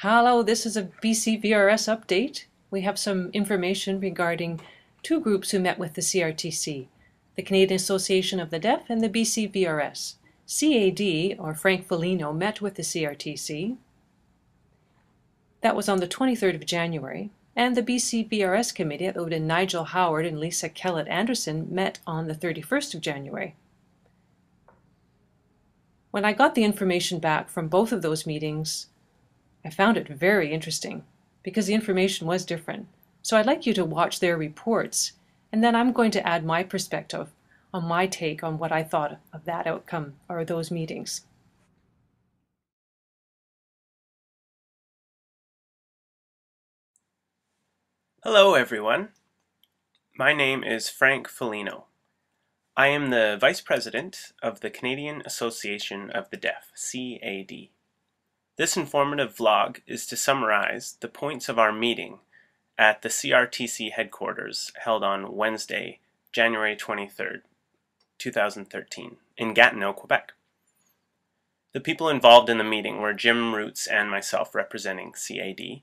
Hello, this is a BCVRS update. We have some information regarding two groups who met with the CRTC, the Canadian Association of the Deaf and the BCVRS. CAD, or Frank Foligno, met with the CRTC. That was on the 23rd of January. And the BCVRS committee, that would have been Nigel Howard and Lisa Kellett-Anderson, met on the 31st of January. When I got the information back from both of those meetings, I found it very interesting because the information was different. So I'd like you to watch their reports, and then I'm going to add my perspective on my take on what I thought of that outcome or those meetings. Hello everyone, my name is Frank Foligno. I am the Vice President of the Canadian Association of the Deaf, CAD. This informative vlog is to summarize the points of our meeting at the CRTC headquarters held on Wednesday, January 23rd, 2013 in Gatineau, Quebec. The people involved in the meeting were Jim Roots and myself representing CAD,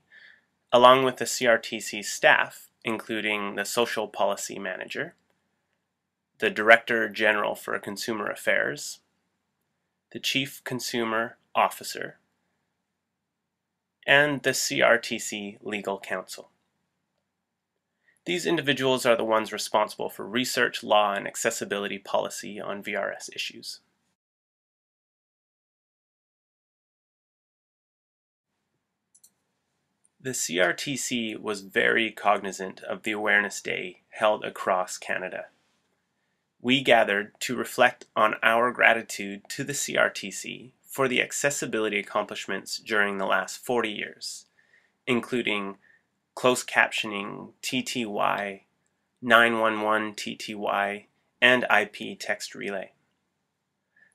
along with the CRTC staff, including the Social Policy Manager, the Director General for Consumer Affairs, the Chief Consumer Officer, and the CRTC Legal Counsel. These individuals are the ones responsible for research, law, and accessibility policy on VRS issues. The CRTC was very cognizant of the Awareness Day held across Canada. We gathered to reflect on our gratitude to the CRTC for the accessibility accomplishments during the last 40 years, including closed captioning, TTY, 911 TTY, and IP text relay.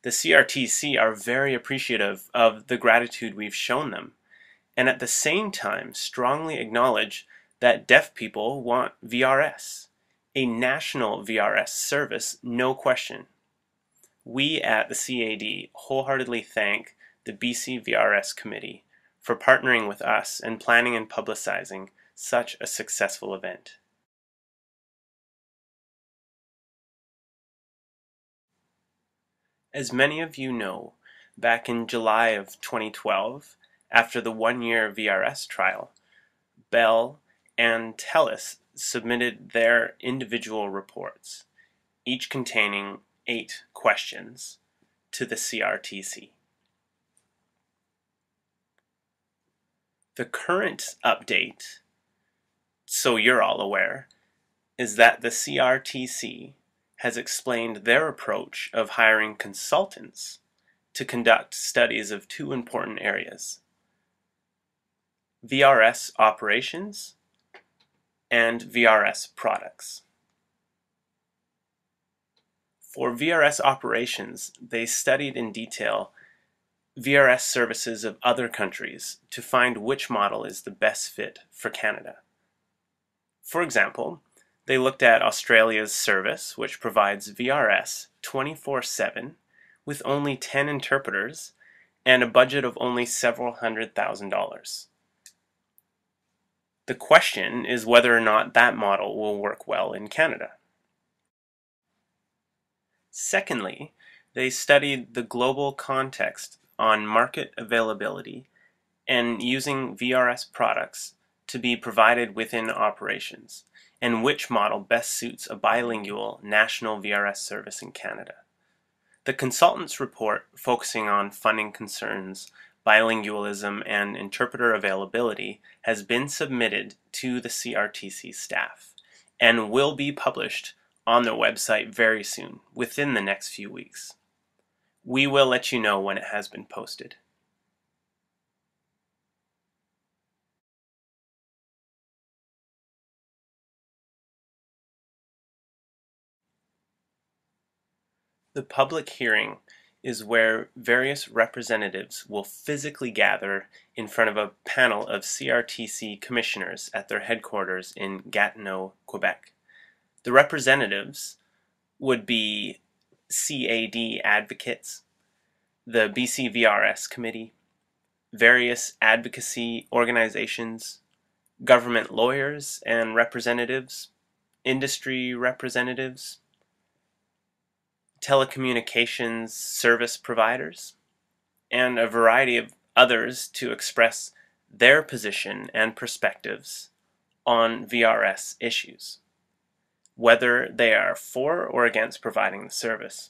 The CRTC are very appreciative of the gratitude we've shown them, and at the same time strongly acknowledge that deaf people want VRS, a national VRS service, no question. We at the CAD wholeheartedly thank the BCVRS committee for partnering with us and planning and publicizing such a successful event. As many of you know, back in July of 2012, after the one-year VRS trial, Bell and TELUS submitted their individual reports, each containing 8 questions, to the CRTC. The current update, so you're all aware, is that the CRTC has explained their approach of hiring consultants to conduct studies of 2 important areas: VRS operations and VRS products. For VRS operations, they studied in detail VRS services of other countries to find which model is the best fit for Canada. For example, they looked at Australia's service, which provides VRS 24/7 with only 10 interpreters and a budget of only several $100,000. The question is whether or not that model will work well in Canada. Secondly, they studied the global context on market availability and using VRS products to be provided within operations, and which model best suits a bilingual national VRS service in Canada. The consultant's report, focusing on funding concerns, bilingualism, and interpreter availability, has been submitted to the CRTC staff and will be published on their website very soon, within the next few weeks. We will let you know when it has been posted. The public hearing is where various representatives will physically gather in front of a panel of CRTC commissioners at their headquarters in Gatineau, Quebec. The representatives would be CAD advocates, the BCVRS committee, various advocacy organizations, government lawyers and representatives, industry representatives, telecommunications service providers, and a variety of others to express their position and perspectives on VRS issues, whether they are for or against providing the service.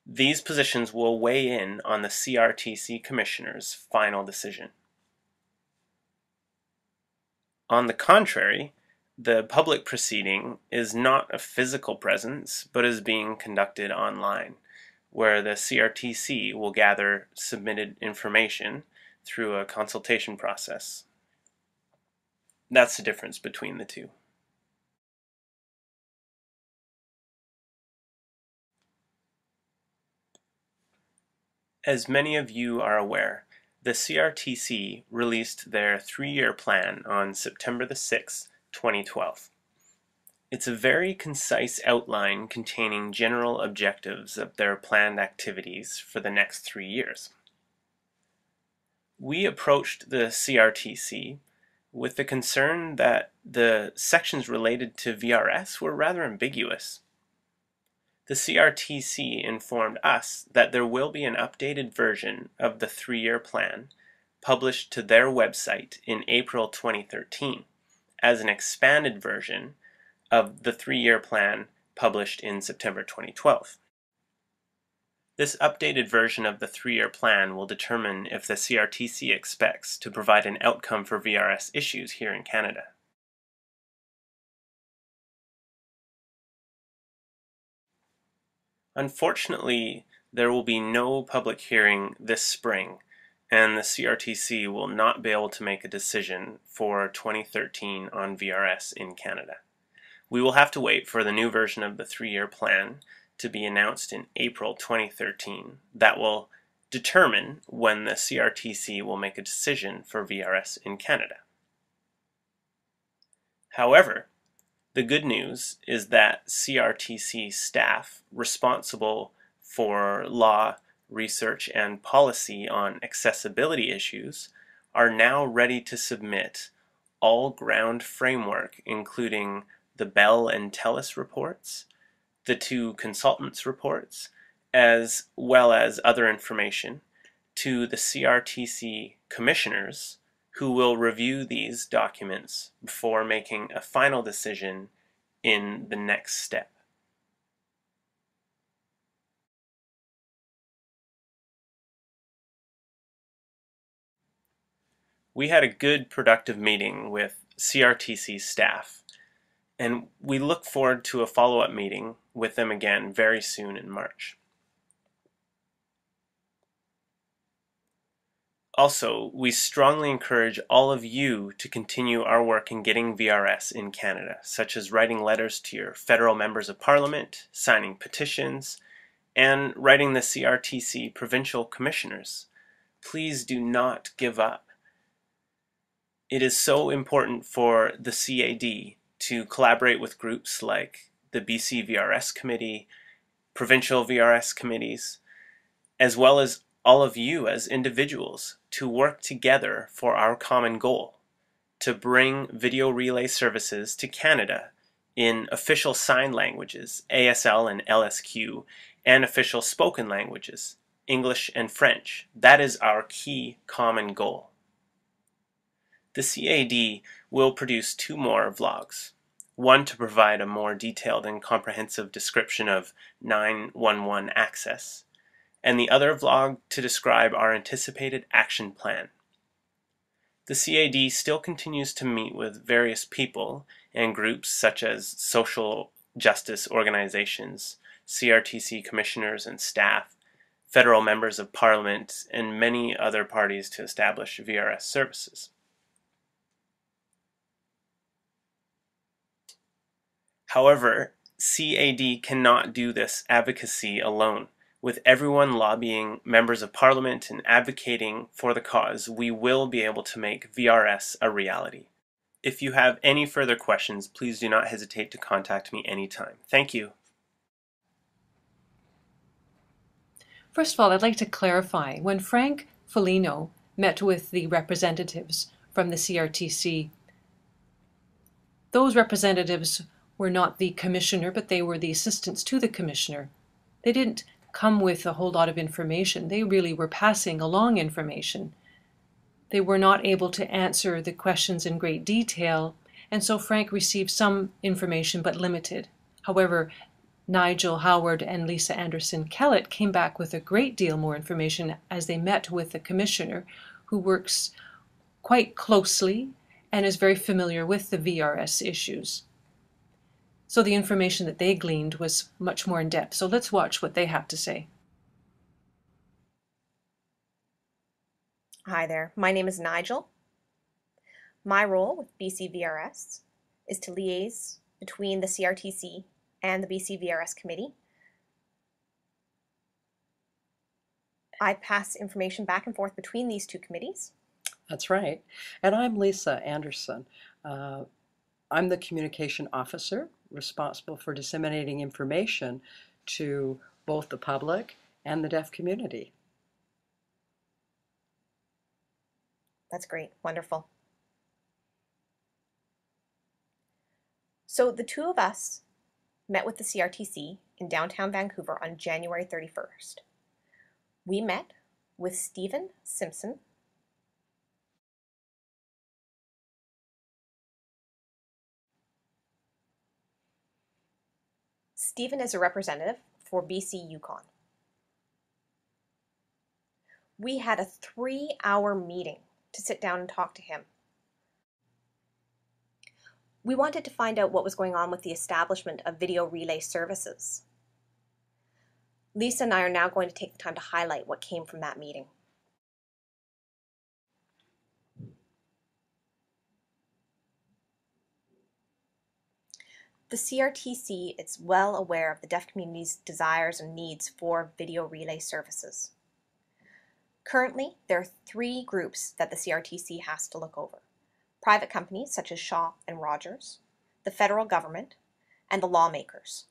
These positions will weigh in on the CRTC Commissioner's final decision. On the contrary, the public proceeding is not a physical presence, but is being conducted online, where the CRTC will gather submitted information through a consultation process. That's the difference between the two. As many of you are aware, the CRTC released their 3-year plan on September the 6th, 2012. It's a very concise outline containing general objectives of their planned activities for the next 3 years. We approached the CRTC with the concern that the sections related to VRS were rather ambiguous. The CRTC informed us that there will be an updated version of the 3-year plan published to their website in April 2013 as an expanded version of the 3-year plan published in September 2012. This updated version of the 3-year plan will determine if the CRTC expects to provide an outcome for VRS issues here in Canada. Unfortunately, there will be no public hearing this spring, and the CRTC will not be able to make a decision for 2013 on VRS in Canada. We will have to wait for the new version of the 3-year plan to be announced in April 2013 that will determine when the CRTC will make a decision for VRS in Canada. However, the good news is that CRTC staff responsible for law, research, and policy on accessibility issues are now ready to submit all ground framework, including the Bell and Telus reports, the 2 consultants' reports, as well as other information, to the CRTC commissioners, who will review these documents before making a final decision in the next step. We had a good, productive meeting with CRTC staff, and we look forward to a follow-up meeting with them again very soon in March. Also, we strongly encourage all of you to continue our work in getting VRS in Canada, such as writing letters to your federal members of parliament, signing petitions, and writing the CRTC provincial commissioners. Please do not give up. It is so important for the CAD to collaborate with groups like the BCVRS committee, provincial VRS committees, as well as all of you as individuals to work together for our common goal, to bring video relay services to Canada in official sign languages, ASL and LSQ, and official spoken languages, English and French. That is our key common goal. The CAD will produce 2 more vlogs, one to provide a more detailed and comprehensive description of 911 access, and the other vlog to describe our anticipated action plan. The CAD still continues to meet with various people and groups such as social justice organizations, CRTC commissioners and staff, federal members of parliament, and many other parties to establish VRS services. However, CAD cannot do this advocacy alone. With everyone lobbying members of parliament and advocating for the cause, we will be able to make VRS a reality. If you have any further questions, please do not hesitate to contact me anytime. Thank you. First of all, I'd like to clarify, when Frank Foligno met with the representatives from the CRTC. Those representatives were not the commissioner, but they were the assistants to the commissioner. They didn't come with a whole lot of information. They really were passing along information. They were not able to answer the questions in great detail, and so Frank received some information but limited. However, Nigel Howard and Lisa Anderson Kellett came back with a great deal more information as they met with the commissioner, who works quite closely and is very familiar with the VRS issues. So the information that they gleaned was much more in depth. So let's watch what they have to say. Hi there, my name is Nigel. My role with BCVRS is to liaise between the CRTC and the BCVRS committee. I pass information back and forth between these two committees. That's right. And I'm Lisa Anderson. I'm the communication officer responsible for disseminating information to both the public and the deaf community. That's great, wonderful. So the two of us met with the CRTC in downtown Vancouver on January 31st. We met with Stephen Simpson, Stephen is a representative for BC Yukon. We had a 3-hour meeting to sit down and talk to him. We wanted to find out what was going on with the establishment of video relay services. Lisa and I are now going to take the time to highlight what came from that meeting. The CRTC is well aware of the deaf community's desires and needs for video relay services. Currently, there are 3 groups that the CRTC has to look over: private companies such as Shaw and Rogers, the federal government, and the lawmakers.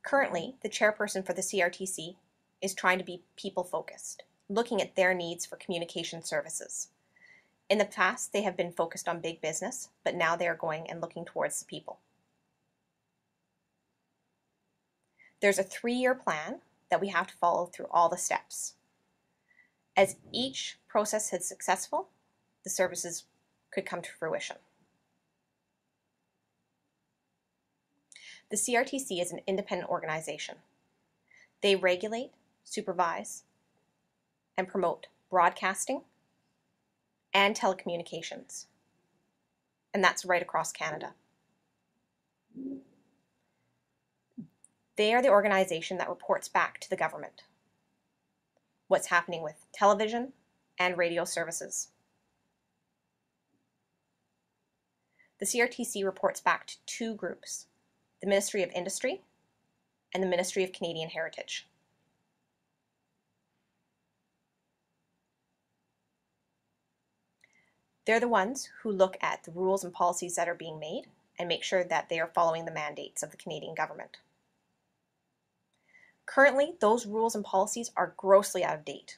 Currently, the chairperson for the CRTC is trying to be people-focused, looking at their needs for communication services. In the past, they have been focused on big business, but now they are going and looking towards the people. There's a 3-year plan that we have to follow through all the steps. As each process is successful, the services could come to fruition. The CRTC is an independent organization. They regulate, supervise, and promote broadcasting and telecommunications, and that's right across Canada. They are the organization that reports back to the government what's happening with television and radio services. The CRTC reports back to 2 groups: the Ministry of Industry and the Ministry of Canadian Heritage. They're the ones who look at the rules and policies that are being made and make sure that they are following the mandates of the Canadian government. Currently, those rules and policies are grossly out of date.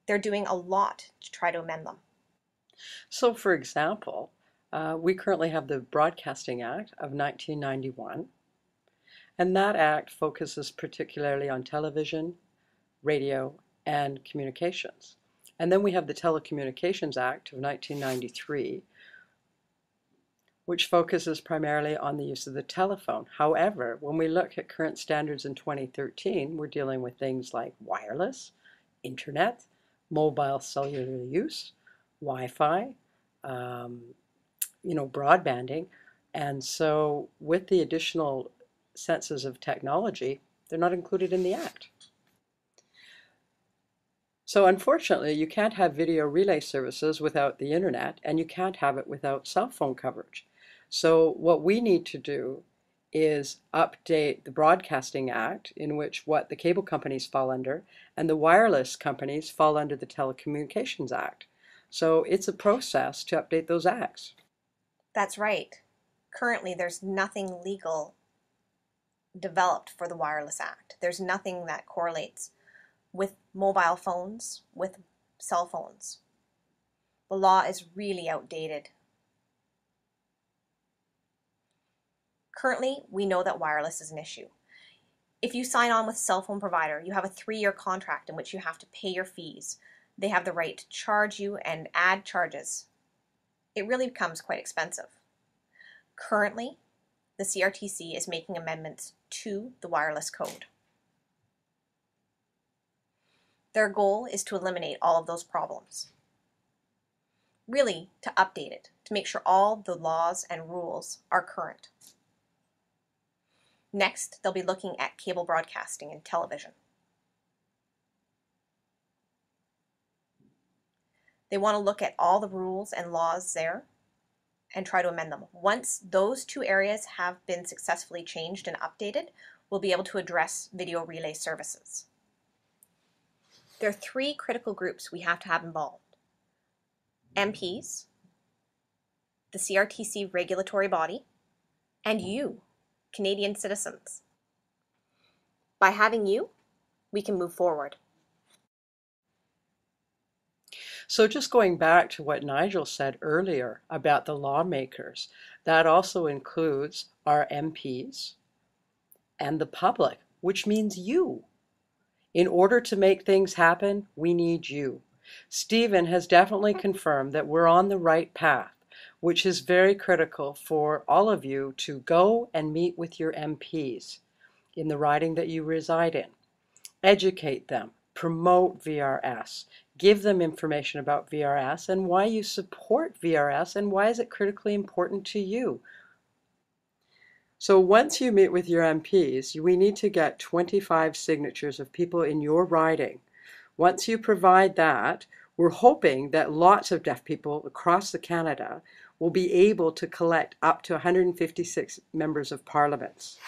They're doing a lot to try to amend them. So, for example, we currently have the Broadcasting Act of 1991, and that act focuses particularly on television, radio, and communications. And then we have the Telecommunications Act of 1993, which focuses primarily on the use of the telephone. However, when we look at current standards in 2013, we're dealing with things like wireless, internet, mobile cellular use, Wi-Fi, broadbanding. And so with the additional senses of technology, they're not included in the Act. So unfortunately, you can't have video relay services without the internet, and you can't have it without cell phone coverage. So what we need to do is update the Broadcasting Act, in which what the cable companies fall under, and the wireless companies fall under the Telecommunications Act. So it's a process to update those acts. That's right. Currently, there's nothing legal developed for the Wireless Act. There's nothing that correlates with mobile phones, with cell phones. The law is really outdated. Currently, we know that wireless is an issue. If you sign on with a cell phone provider, you have a 3-year contract in which you have to pay your fees. They have the right to charge you and add charges. It really becomes quite expensive. Currently, the CRTC is making amendments to the wireless code. Their goal is to eliminate all of those problems. Really, to update it, to make sure all the laws and rules are current. Next, they'll be looking at cable broadcasting and television. They want to look at all the rules and laws there and try to amend them. Once those 2 areas have been successfully changed and updated, we'll be able to address video relay services. There are 3 critical groups we have to have involved: MPs, the CRTC regulatory body, and you, Canadian citizens. By having you, we can move forward. So just going back to what Nigel said earlier about the lawmakers, that also includes our MPs and the public, which means you. In order to make things happen, we need you. Stephen has definitely confirmed that we're on the right path, which is very critical for all of you to go and meet with your MPs in the riding that you reside in. Educate them, promote VRS, give them information about VRS and why you support VRS and why is it critically important to you. So once you meet with your MPs, we need to get 25 signatures of people in your riding. Once you provide that, we're hoping that lots of deaf people across Canada will be able to collect up to 156 members of parliaments.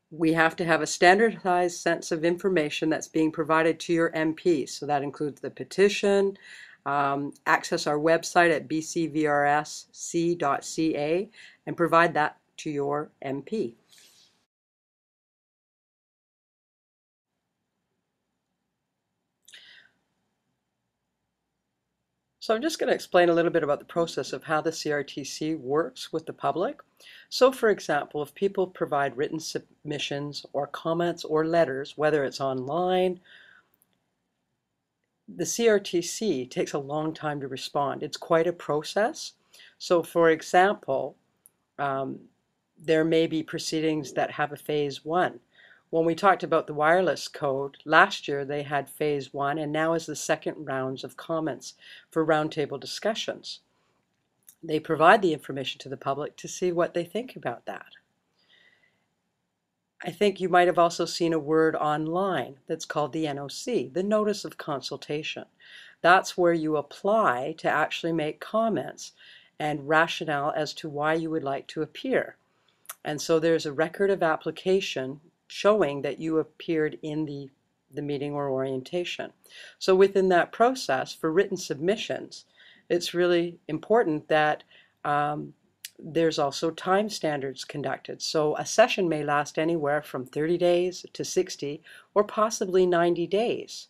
We have to have a standardized sense of information that's being provided to your MPs. So that includes the petition, access our website at bcvrsc.ca and provide that to your MP. So I'm just going to explain a little bit about the process of how the CRTC works with the public. So for example, if people provide written submissions or comments or letters, whether it's online, the CRTC takes a long time to respond. It's quite a process. So for example, there may be proceedings that have a phase 1. When we talked about the wireless code, last year they had phase 1 and now is the second rounds of comments for roundtable discussions. They provide the information to the public to see what they think about that. I think you might have also seen a word online that's called the NOC, the Notice of Consultation. That's where you apply to actually make comments and rationale as to why you would like to appear. And so there's a record of application showing that you appeared in the meeting or orientation. So within that process, for written submissions, it's really important that there's also time standards conducted. So a session may last anywhere from 30 days to 60 or possibly 90 days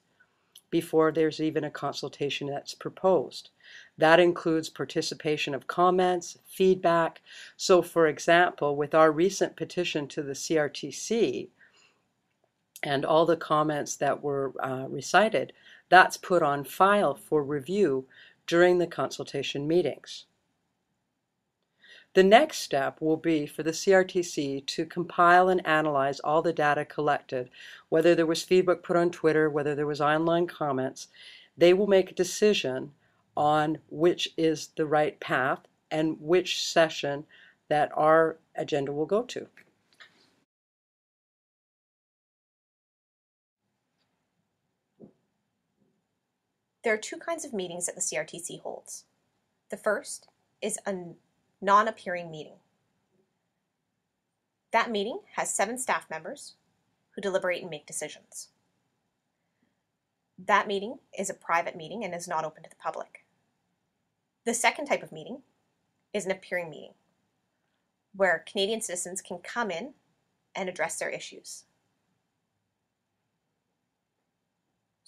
before there's even a consultation that's proposed. That includes participation of comments, feedback. So for example, with our recent petition to the CRTC and all the comments that were recited, that's put on file for review during the consultation meetings. The next step will be for the CRTC to compile and analyze all the data collected, whether there was feedback put on Twitter, whether there was online comments. They will make a decision on which is the right path and which session that our agenda will go to. There are 2 kinds of meetings that the CRTC holds. The first is a non-appearing meeting. That meeting has 7 staff members who deliberate and make decisions. That meeting is a private meeting and is not open to the public. The second type of meeting is an appearing meeting, where Canadian citizens can come in and address their issues.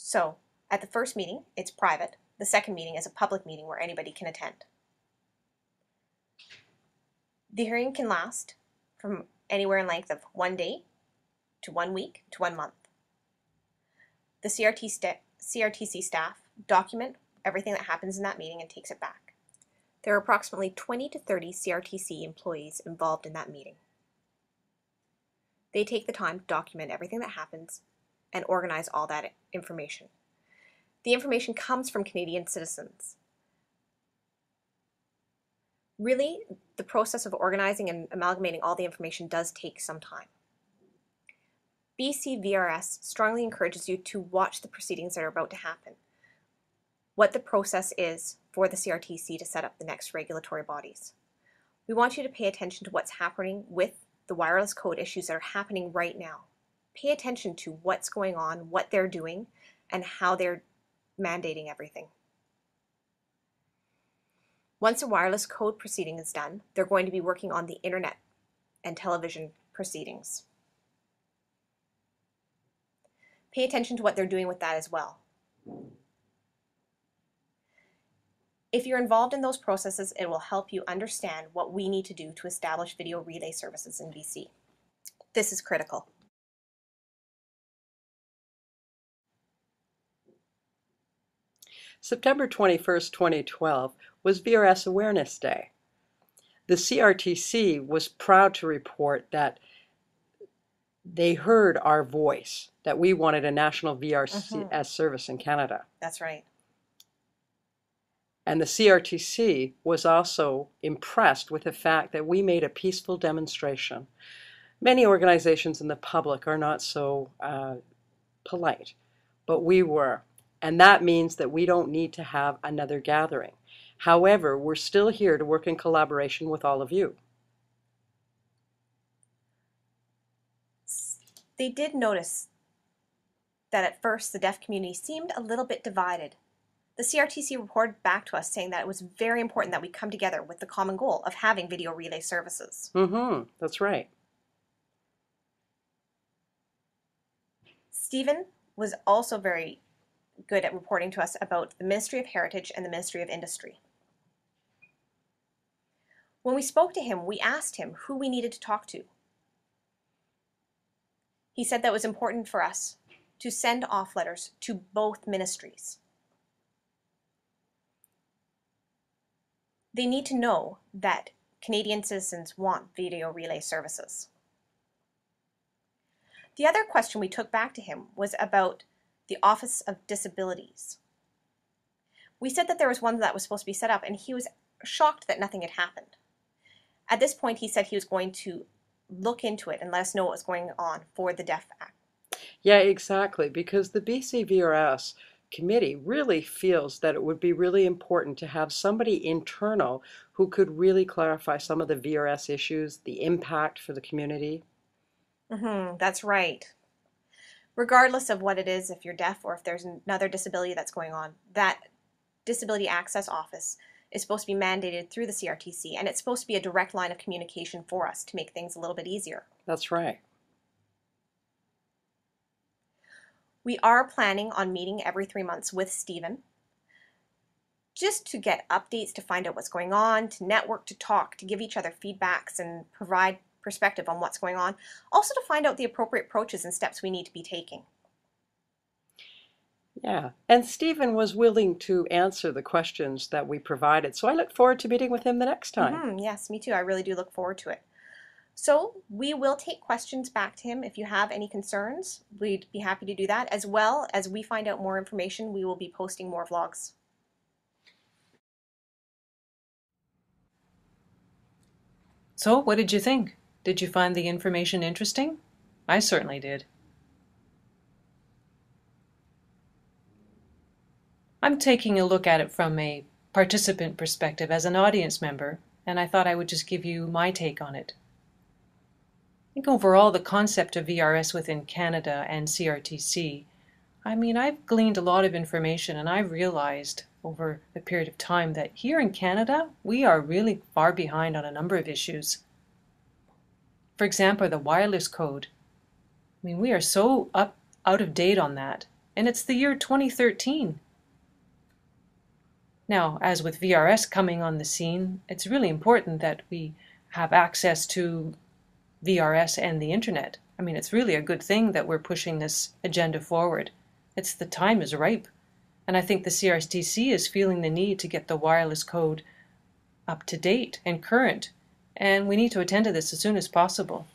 So, at the first meeting, it's private. The second meeting is a public meeting where anybody can attend. The hearing can last from anywhere in length of 1 day to 1 week to 1 month. The CRTC staff document everything that happens in that meeting and takes it back. There are approximately 20 to 30 CRTC employees involved in that meeting. They take the time to document everything that happens and organize all that information. The information comes from Canadian citizens. Really, the process of organizing and amalgamating all the information does take some time. BCVRS strongly encourages you to watch the proceedings that are about to happen, what the process is for the CRTC to set up the next regulatory bodies. We want you to pay attention to what's happening with the wireless code issues that are happening right now. Pay attention to what's going on, what they're doing, and how they're mandating everything. Once the wireless code proceeding is done, they're going to be working on the internet and television proceedings. Pay attention to what they're doing with that as well. If you're involved in those processes, it will help you understand what we need to do to establish video relay services in BC. This is critical. September 21st, 2012 was VRS Awareness Day. The CRTC was proud to report that they heard our voice, that we wanted a national VRS service in Canada. That's right. And the CRTC was also impressed with the fact that we made a peaceful demonstration. Many organizations in the public are not so polite, but we were. And that means that we don't need to have another gathering. However, we're still here to work in collaboration with all of you. They did notice that at first the deaf community seemed a little bit divided. The CRTC reported back to us saying that it was very important that we come together with the common goal of having video relay services. That's right. Stephen was also very good at reporting to us about the Ministry of Heritage and the Ministry of Industry. When we spoke to him, we asked him who we needed to talk to. He said that it was important for us to send off letters to both ministries. They need to know that Canadian citizens want video relay services. The other question we took back to him was about the Office of Disabilities. We said that there was one that was supposed to be set up, and he was shocked that nothing had happened. At this point, he said he was going to look into it and let us know what was going on for the Deaf Act. Yeah, exactly, because the BCVRS committee really feels that it would be really important to have somebody internal who could really clarify some of the VRS issues, the impact for the community. That's right. Regardless of what it is, if you're deaf or if there's another disability that's going on, that Disability Access Office is supposed to be mandated through the CRTC, and it's supposed to be a direct line of communication for us to make things a little bit easier. That's right. We are planning on meeting every 3 months with Stephen, just to get updates, to find out what's going on, to network, to talk, to give each other feedbacks and provide perspective on what's going on. Also to find out the appropriate approaches and steps we need to be taking. Yeah, and Stephen was willing to answer the questions that we provided, so I look forward to meeting with him the next time. Yes, me too. I really do look forward to it. So we will take questions back to him. If you have any concerns, we'd be happy to do that. As well as we find out more information, we will be posting more vlogs. So, what did you think? Did you find the information interesting? I certainly did. I'm taking a look at it from a participant perspective as an audience member, and I thought I would just give you my take on it. I think overall the concept of VRS within Canada and CRTC, I've gleaned a lot of information, and I've realized over a period of time that here in Canada, we are really far behind on a number of issues. For example, the wireless code. We are so out of date on that. and it's the year 2013. Now, as with VRS coming on the scene, it's really important that we have access to VRS and the internet. I mean, it's really a good thing that we're pushing this agenda forward. The time is ripe. And I think the CRTC is feeling the need to get the wireless code up to date and current. And we need to attend to this as soon as possible.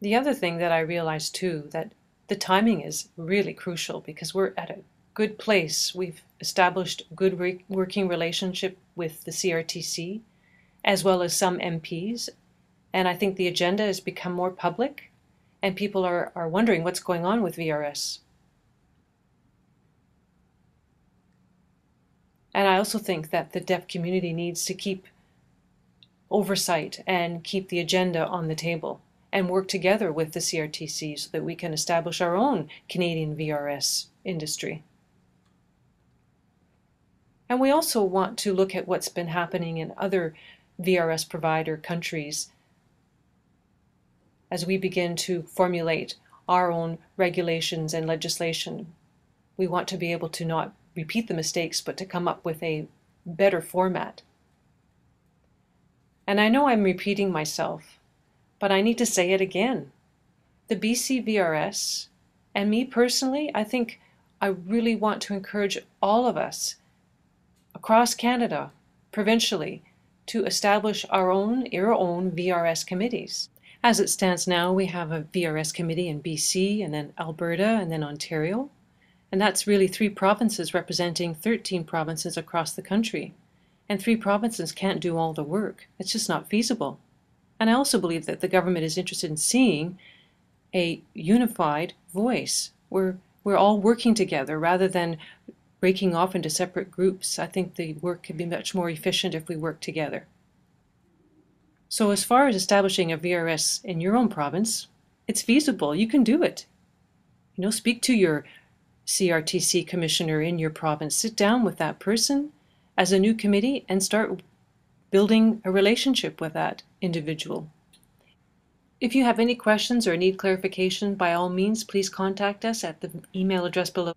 The other thing that I realized too, that the timing is really crucial because we're at a good place. We've established good working relationship with the CRTC as well as some MPs. And I think the agenda has become more public and people are wondering what's going on with VRS. And I also think that the deaf community needs to keep oversight and keep the agenda on the table and work together with the CRTC so that we can establish our own Canadian VRS industry. And we also want to look at what's been happening in other VRS provider countries as we begin to formulate our own regulations and legislation. We want to be able to not repeat the mistakes, but to come up with a better format. And I know I'm repeating myself, but I need to say it again. The BCVRS, and me personally, I think I really want to encourage all of us across Canada, provincially, to establish our own VRS committees. As it stands now, we have a VRS committee in BC, and then Alberta, and then Ontario. And that's really 3 provinces representing 13 provinces across the country. And 3 provinces can't do all the work. It's just not feasible. And I also believe that the government is interested in seeing a unified voice where we're all working together rather than breaking off into separate groups. I think the work can be much more efficient if we work together. So as far as establishing a VRS in your own province, it's feasible. You can do it. Speak to your CRTC commissioner in your province. Sit down with that person as a new committee and start building a relationship with that individual. If you have any questions or need clarification, by all means, please contact us at the email address below.